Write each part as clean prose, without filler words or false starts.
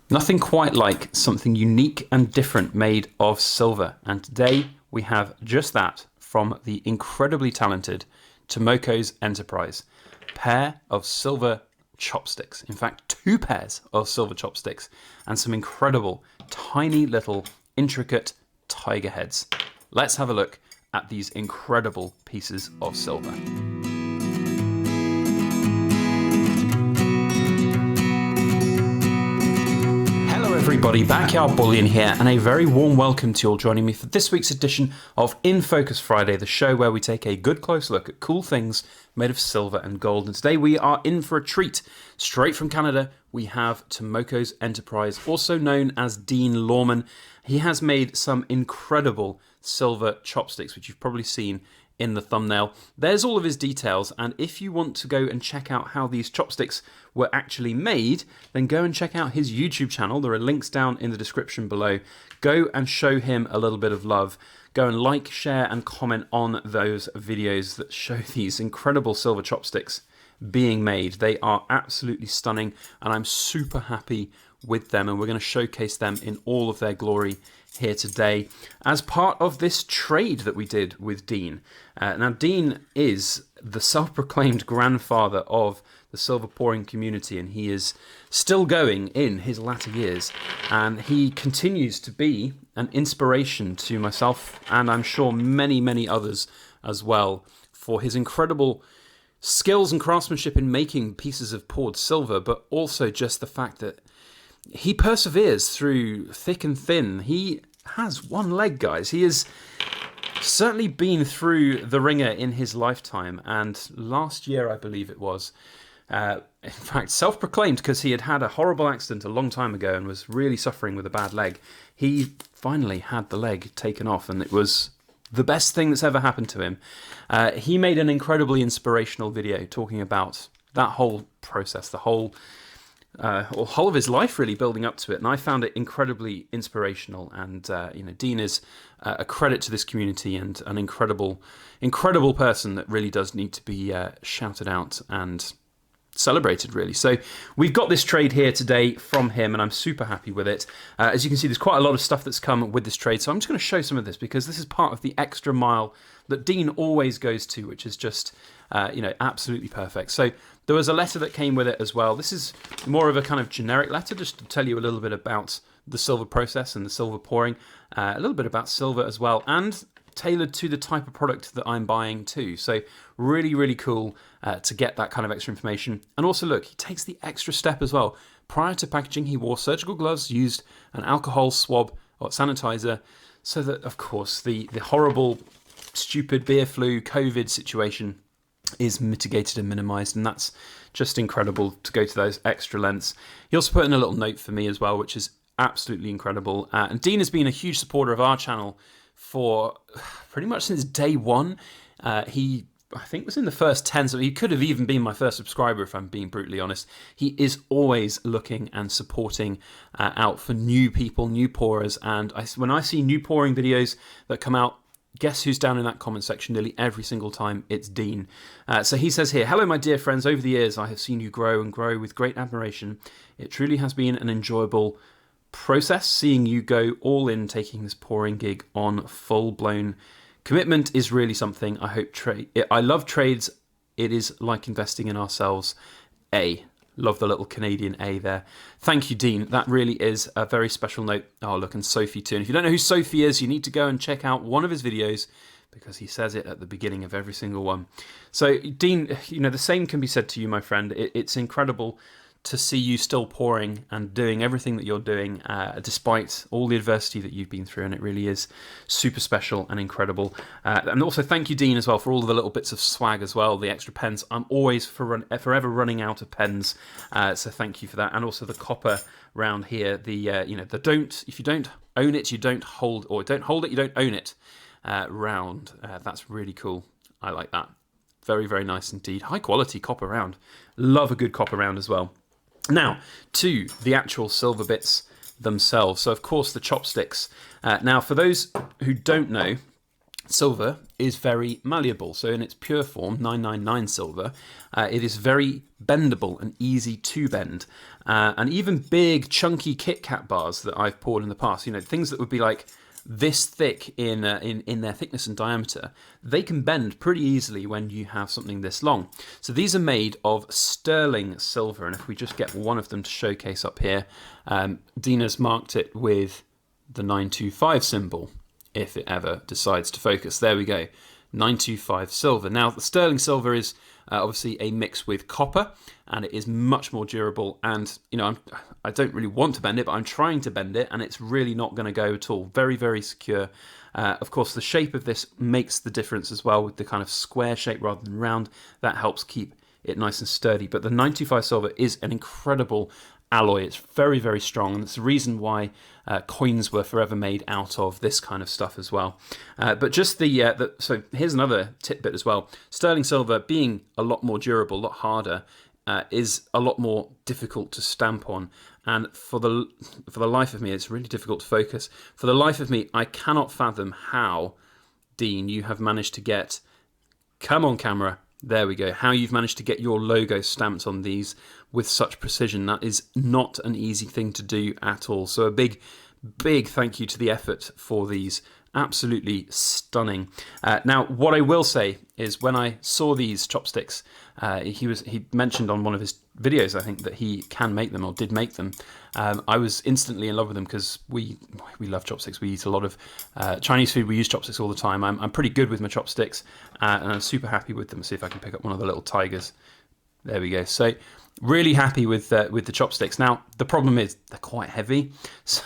Nothing quite like something unique and different made of silver. And today we have just that from the incredibly talented Tomoko's Enterprise. Pair of silver chopsticks. In fact, two pairs of silver chopsticks and some incredible, tiny little, intricate tiger heads. Let's have a look at these incredible pieces of silver. Everybody, Backyard Bullion here, and a very warm welcome to you all joining me for this week's edition of In Focus Friday, the show where we take a good close look at cool things made of silver and gold. And today we are in for a treat. Straight from Canada, we have Tomoko's Enterprise, also known as Dean Lorman. He has made some incredible silver chopsticks, which you've probably seen in the thumbnail. There's all of his details, and if you want to go and check out how these chopsticks were actually made, then go and check out his YouTube channel. There are links down in the description below. Go and show him a little bit of love. Go and like, share, and comment on those videos that show these incredible silver chopsticks being made. They are absolutely stunning, and I'm super happy with them, and we're going to showcase them in all of their glory here today as part of this trade that we did with Dean. Now, Dean is the self-proclaimed grandfather of the silver pouring community, and he is still going in his latter years, and he continues to be an inspiration to myself and I'm sure many others as well for his incredible skills and craftsmanship in making pieces of poured silver, but also just the fact that he perseveres through thick and thin. He has one leg, guys. He has certainly been through the ringer in his lifetime. And last year, I believe it was, in fact, self-proclaimed because he had had a horrible accident a long time ago and was really suffering with a bad leg. He finally had the leg taken off, and it was the best thing that's ever happened to him. He made an incredibly inspirational video talking about that whole process, the whole of his life really building up to it, and I found it incredibly inspirational. And Dean is a credit to this community and an incredible person that really does need to be shouted out and celebrated, really. So we've got this trade here today from him, and I'm super happy with it. As you can see, there's quite a lot of stuff that's come with this trade, so I'm just going to show some of this because this is part of the extra mile that Dean always goes to, which is just absolutely perfect. So there was a letter that came with it as well. This is more of a kind of generic letter just to tell you a little bit about the silver process and the silver pouring, a little bit about silver as well, and tailored to the type of product that I'm buying too. So really cool to get that kind of extra information. And also look, he takes the extra step as well. Prior to packaging, he wore surgical gloves, used an alcohol swab or sanitizer, so that of course the horrible, stupid beer flu COVID situation is mitigated and minimized, and that's just incredible to go to those extra lengths. He also put in a little note for me as well, which is absolutely incredible. And Dean has been a huge supporter of our channel for pretty much since day one. He, I think, was in the first 10, so he could have even been my first subscriber if I'm being brutally honest. He is always looking and supporting out for new people, new pourers, and when I see new pouring videos that come out, guess who's down in that comment section nearly every single time? It's Dean. So he says here, "Hello, my dear friends. Over the years, I have seen you grow and grow with great admiration. It truly has been an enjoyable process seeing you go all in, taking this pouring gig on full-blown commitment is really something. I love trades. It is like investing in ourselves. Love the little Canadian A there. Thank you, Dean. That really is a very special note. Oh, look, and Sophie too. And if you don't know who Sophie is, you need to go and check out one of his videos because he says it at the beginning of every single one. So, Dean, the same can be said to you, my friend. It's incredible to see you still pouring and doing everything that you're doing despite all the adversity that you've been through, and it really is super special and incredible. And also thank you, Dean, as well, for all of the little bits of swag as well, the extra pens. I'm always forever running out of pens, so thank you for that. And also the copper round here, if you don't own it, you don't hold, or don't hold it, you don't own it round. That's really cool. I like that. Very nice indeed. High quality copper round. Love a good copper round as well. Now, to the actual silver bits themselves. So, of course, the chopsticks. Now, for those who don't know, silver is very malleable. So in its pure form, 999 silver, it is very bendable and easy to bend. And even big, chunky Kit Kat bars that I've poured in the past, things that would be like this thick in their thickness and diameter, they can bend pretty easily when you have something this long. So these are made of sterling silver, and if we just get one of them to showcase up here, Dina's marked it with the 925 symbol, if it ever decides to focus. There we go, 925 silver. Now the sterling silver is obviously a mix with copper, and it is much more durable, and I don't really want to bend it, but I'm trying to bend it, and it's really not going to go at all. Very, very secure. Of course, the shape of this makes the difference as well, with the kind of square shape rather than round. That helps keep it nice and sturdy. But the 925 silver is an incredible alloy. It's very, very strong, and it's the reason why coins were forever made out of this kind of stuff as well. But just so here's another tidbit as well. Sterling silver, being a lot more durable, a lot harder, is a lot more difficult to stamp on, and for the life of me, it's really difficult to focus. For the life of me, I cannot fathom how, Dean, you have managed to get, come on camera, there we go, how you've managed to get your logo stamped on these with such precision. That is not an easy thing to do at all. So a big, big thank you to the effort for these. Absolutely stunning. Now, what I will say is, when I saw these chopsticks, he mentioned on one of his videos, I think, that he can make them, or did make them. I was instantly in love with them because we love chopsticks. We eat a lot of Chinese food. We use chopsticks all the time. I'm pretty good with my chopsticks, and I'm super happy with them. See if I can pick up one of the little tigers. There we go. So really happy with the chopsticks. Now, the problem is they're quite heavy. So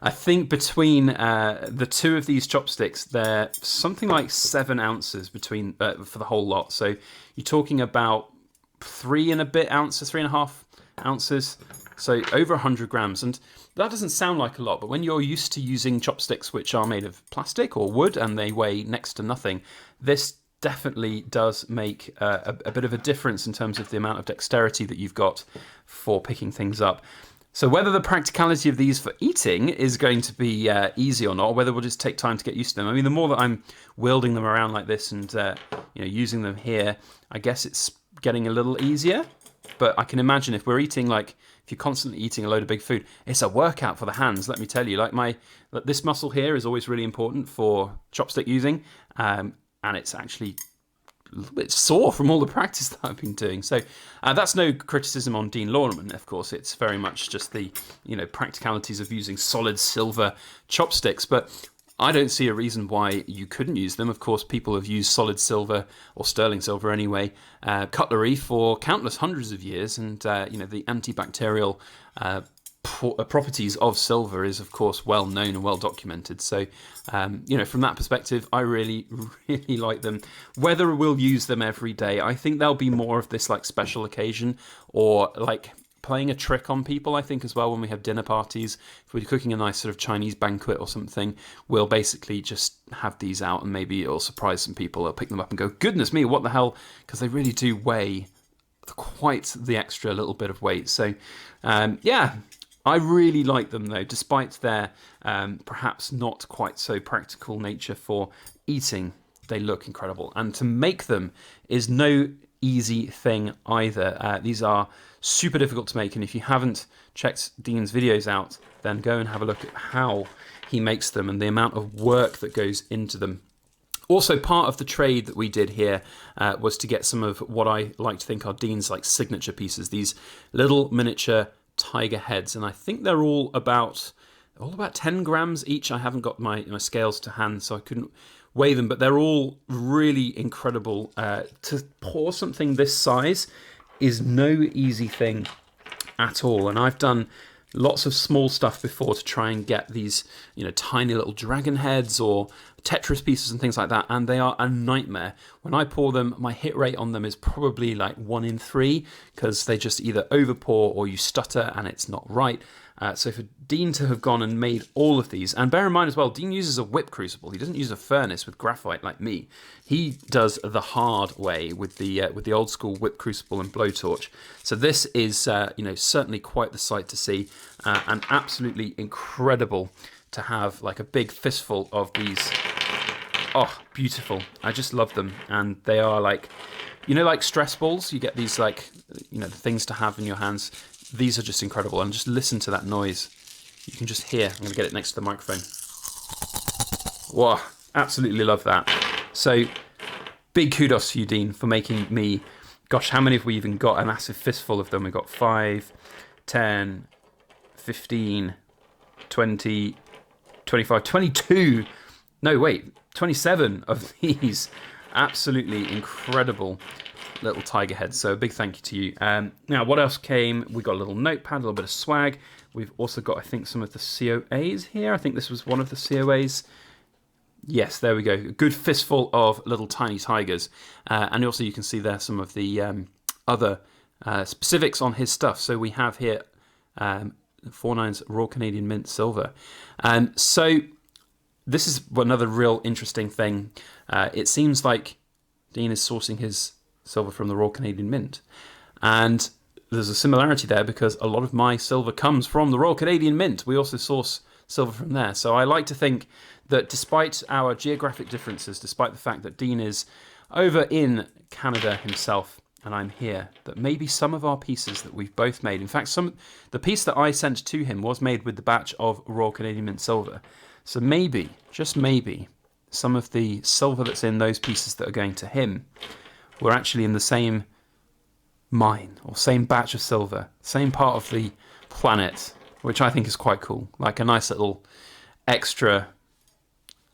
I think between the two of these chopsticks, they're something like 7 ounces between for the whole lot. So you're talking about 3.5 ounces. So over 100 grams. And that doesn't sound like a lot, but when you're used to using chopsticks which are made of plastic or wood and they weigh next to nothing, this definitely does make a bit of a difference in terms of the amount of dexterity that you've got for picking things up. So whether the practicality of these for eating is going to be easy or not, or whether we'll just take time to get used to them. I mean, the more that I'm wielding them around like this and using them here, I guess it's getting a little easier. But I can imagine if you're constantly eating a load of big food, it's a workout for the hands, let me tell you. This muscle here is always really important for chopstick using. And it's actually a little bit sore from all the practice that I've been doing. So that's no criticism on Dean Lorman, of course. It's very much just the practicalities of using solid silver chopsticks. But I don't see a reason why you couldn't use them. Of course, people have used solid silver, or sterling silver anyway, cutlery for countless hundreds of years. And the antibacterial properties of silver is, of course, well known and well documented. So from that perspective, I really, really like them. Whether we'll use them every day, I think they'll be more of this special occasion, or playing a trick on people, I think, as well, when we have dinner parties. If we're cooking a nice sort of Chinese banquet or something, we'll basically just have these out, and maybe it'll surprise some people. They'll pick them up and go, goodness me, what the hell? Because they really do weigh quite the extra little bit of weight. So I really like them, though, despite their perhaps not quite so practical nature for eating. They look incredible, and to make them is no easy thing either. These are super difficult to make, and if you haven't checked Dean's videos out, then go and have a look at how he makes them and the amount of work that goes into them. Also, part of the trade that we did here was to get some of what I like to think are Dean's signature pieces, these little miniature tiger heads, and I think they're all about 10 grams each. I haven't got my scales to hand, so I couldn't weigh them, but they're all really incredible. To pour something this size is no easy thing at all, and I've done lots of small stuff before to try and get these tiny little dragon heads or Tetris pieces and things like that, and they are a nightmare. When I pour them, my hit rate on them is probably 1 in 3, because they just either over pour or you stutter and it's not right. So for Dean to have gone and made all of these, and bear in mind as well, Dean uses a whip crucible. He doesn't use a furnace with graphite like me. He does the hard way with the old school whip crucible and blowtorch. So this is certainly quite the sight to see, and absolutely incredible to have a big fistful of these Oh, beautiful. I just love them. And they are like, you know, like stress balls? You get these like, you know, things to have in your hands. These are just incredible. And just listen to that noise. You can just hear. I'm going to get it next to the microphone. Wow, absolutely love that. So big kudos to you, Dean, for making me, gosh, how many have we even got? A massive fistful of them. We've got 5, 10, 15, 20, 25, 22. No, wait, 27 of these. Absolutely incredible little tiger heads. So a big thank you to you. Now, what else came? We got a little notepad, a little bit of swag. We've also got, I think, some of the COAs here. I think this was one of the COAs. Yes, there we go. A good fistful of little tiny tigers. And also you can see there some of the other specifics on his stuff. So we have here 49's Raw Canadian Mint Silver. So this is another real interesting thing. It seems like Dean is sourcing his silver from the Raw Canadian Mint. And there's a similarity there because a lot of my silver comes from the Royal Canadian Mint. We also source silver from there. So I like to think that despite our geographic differences, despite the fact that Dean is over in Canada himself and I'm here, that maybe some of our pieces that we've both made, in fact, the piece that I sent to him was made with the batch of Royal Canadian Mint silver. So maybe, just maybe, some of the silver that's in those pieces that are going to him were actually in the same mine or same batch of silver, same part of the planet, which I think is quite cool. Like a nice little extra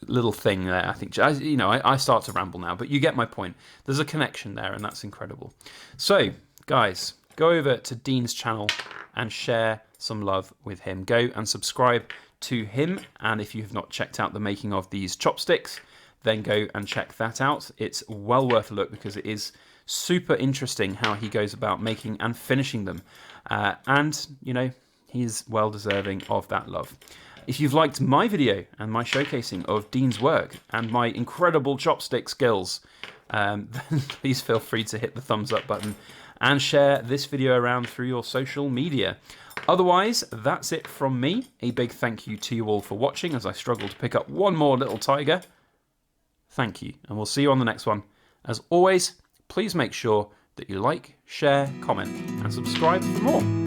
little thing there. I think, you know, I start to ramble now, but you get my point. There's a connection there, and that's incredible. So, guys, go over to Dean's channel and share some love with him. Go and subscribe to him, and if you have not checked out the making of these chopsticks, then go and check that out. It's well worth a look because it is super interesting how he goes about making and finishing them. And, you know, he's well deserving of that love. If you've liked my video and my showcasing of Dean's work and my incredible chopstick skills, then please feel free to hit the thumbs up button and share this video around through your social media. Otherwise, that's it from me. A big thank you to you all for watching as I struggle to pick up one more little tiger. Thank you, and we'll see you on the next one. As always, please make sure that you like, share, comment, and subscribe for more.